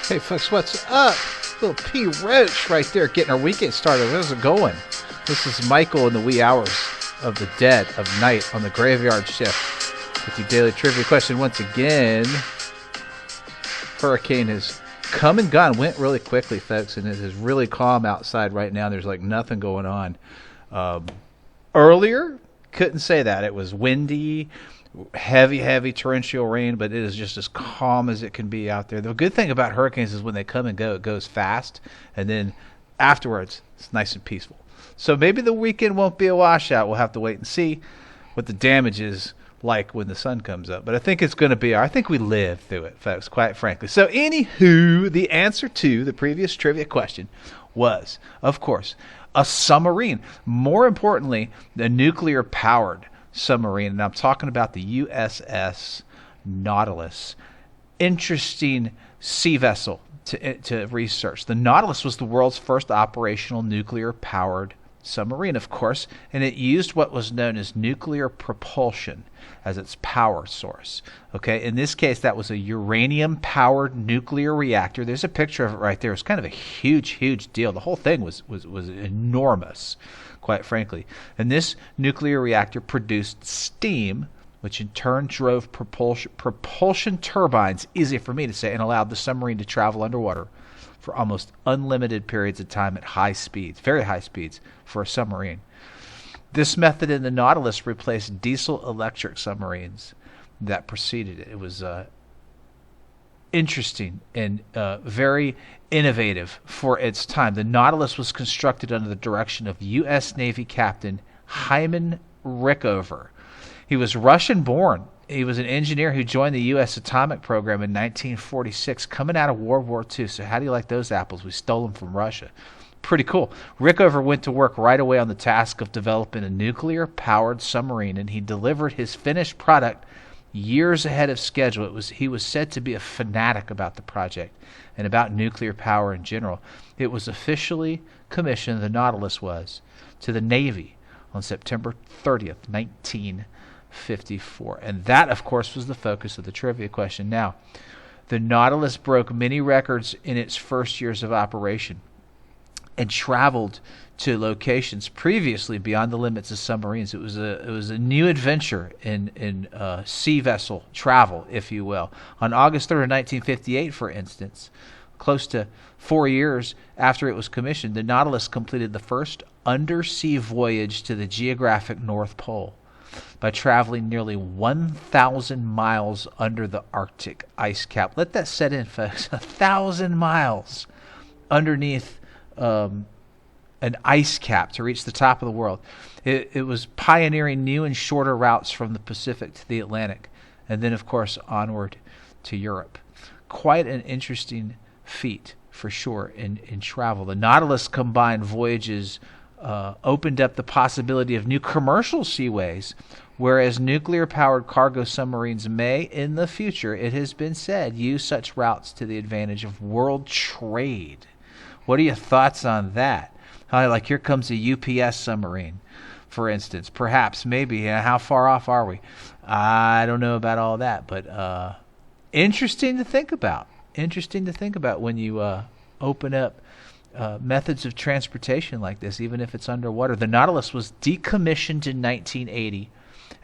Hey folks, what's up? Little P Roach right there getting our weekend started. How's it going? This is Michael in the wee hours of the dead of night on the graveyard shift with your daily trivia question once again. Hurricane has come and gone, went really quickly, folks, and it is really calm outside right now. There's like nothing going on. Earlier, couldn't say that. It was windy, heavy torrential rain, but it is just as calm as it can be out there. The good thing about hurricanes is when they come and go, it goes fast, and then afterwards, it's nice and peaceful. So maybe the weekend won't be a washout. We'll have to wait and see what the damage is like when the sun comes up. But I think it's going to be, I think we live through it, folks, quite frankly. So anywho, the answer to the previous trivia question was, of course, a submarine. More importantly, a nuclear-powered submarine, and I'm talking about the USS Nautilus. Interesting sea vessel to research. The Nautilus was the world's first operational nuclear-powered submarine, of course, and it used what was known as nuclear propulsion as its power source. Okay, in this case, that was a uranium-powered nuclear reactor. There's a picture of it right there. It's kind of a huge deal. The whole thing was enormous, quite frankly. And this nuclear reactor produced steam, which in turn drove propulsion turbines, easy for me to say, and allowed the submarine to travel underwater for almost unlimited periods of time at high speeds, very high speeds for a submarine. This method in the Nautilus replaced diesel-electric submarines that preceded it. It was interesting and very innovative for its time. The Nautilus was constructed under the direction of U.S. Navy Captain Hyman Rickover. He was Russian-born. He was an engineer who joined the U.S. atomic program in 1946, coming out of World War II. So how do you like those apples? We stole them from Russia. Pretty cool. Rickover went to work right away on the task of developing a nuclear-powered submarine, and he delivered his finished product years ahead of schedule. He was said to be a fanatic about the project and about nuclear power in general. It was officially commissioned, the Nautilus was, to the Navy on September 30th, 1954. And that, of course, was the focus of the trivia question. Now, the Nautilus broke many records in its first years of operation and traveled to locations previously beyond the limits of submarines. It was a new adventure in sea vessel travel, if you will. On August 3rd, 1958, for instance, close to 4 years after it was commissioned, the Nautilus completed the first undersea voyage to the geographic North Pole by traveling nearly 1,000 miles under the Arctic ice cap. Let that set in, folks. 1,000 miles underneath an ice cap to reach the top of the world. It was pioneering new and shorter routes from the Pacific to the Atlantic, and then, of course, onward to Europe. Quite an interesting feat, for sure, in travel. The Nautilus combined voyages opened up the possibility of new commercial seaways, whereas nuclear-powered cargo submarines may, in the future, it has been said, use such routes to the advantage of world trade. What are your thoughts on that? Like, here comes a UPS submarine, for instance. Perhaps, maybe. How far off are we? I don't know about all that, but interesting to think about. Interesting to think about when you open up methods of transportation like this, even if it's underwater. The Nautilus was decommissioned in 1980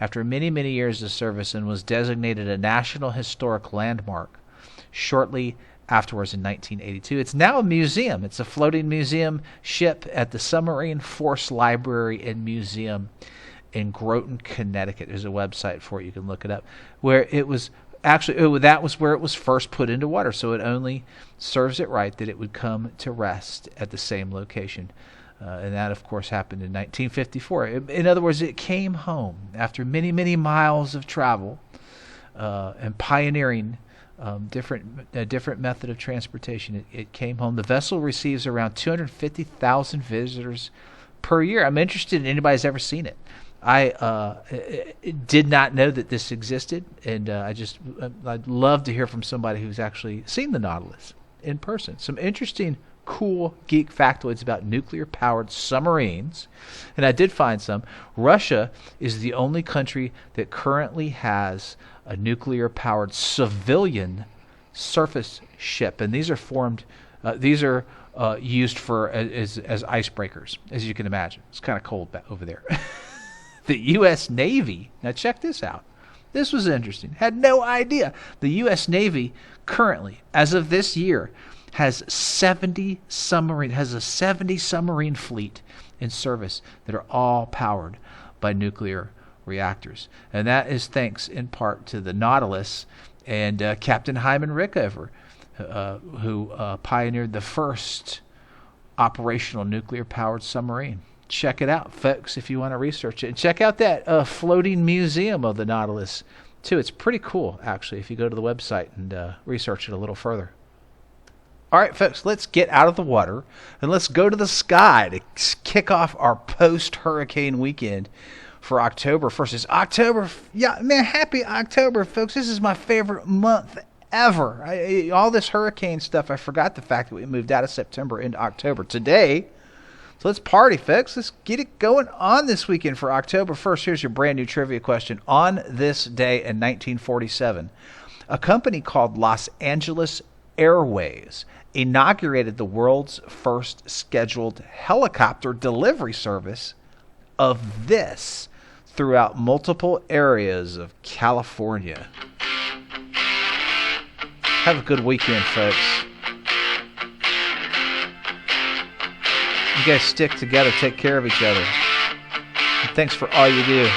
after many years of service and was designated a National Historic Landmark shortly afterwards in 1982. It's now a museum. It's a floating museum ship at the Submarine Force Library and Museum in Groton, Connecticut. There's a website for it. You can look it up. Where it was actually, that was where it was first put into water. So it only serves it right that it would come to rest at the same location. And that, of course, happened in 1954. In other words, it came home after many miles of travel and pioneering different method of transportation. It came home. The vessel receives around 250,000 visitors per year. I'm interested in anybody's ever seen it. I did not know that this existed, and I'd love to hear from somebody who's actually seen the Nautilus in person. Some interesting, cool geek factoids about nuclear-powered submarines, and I did find some. Russia is the only country that currently has a nuclear-powered civilian surface ship, and these are formed. These are used for as icebreakers, as you can imagine. It's kind of cold over there. The U.S. Navy. Now check this out. This was interesting. Had no idea. The U.S. Navy currently, as of this year, has a 70 submarine fleet in service that are all powered by nuclear reactors. And that is thanks in part to the Nautilus and Captain Hyman Rickover, who pioneered the first operational nuclear-powered submarine. Check it out, folks, if you want to research it. And check out that floating museum of the Nautilus, too. It's pretty cool, actually, if you go to the website and research it a little further. All right, folks, let's get out of the water and let's go to the sky to kick off our post-hurricane weekend for October 1st. It's October. Yeah, man, happy October, folks. This is my favorite month ever. All this hurricane stuff, I forgot the fact that we moved out of September into October today. So let's party, folks. Let's get it going on this weekend for October 1st. Here's your brand new trivia question. On this day in 1947, a company called Los Angeles Airways inaugurated the world's first scheduled helicopter delivery service of this throughout multiple areas of California. Have a good weekend, folks. You guys stick together, take care of each other. And thanks for all you do.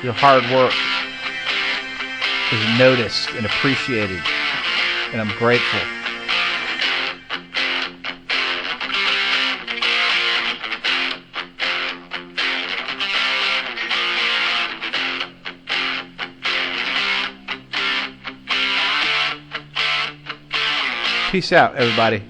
Your hard work is noticed and appreciated, and I'm grateful. Peace out, everybody.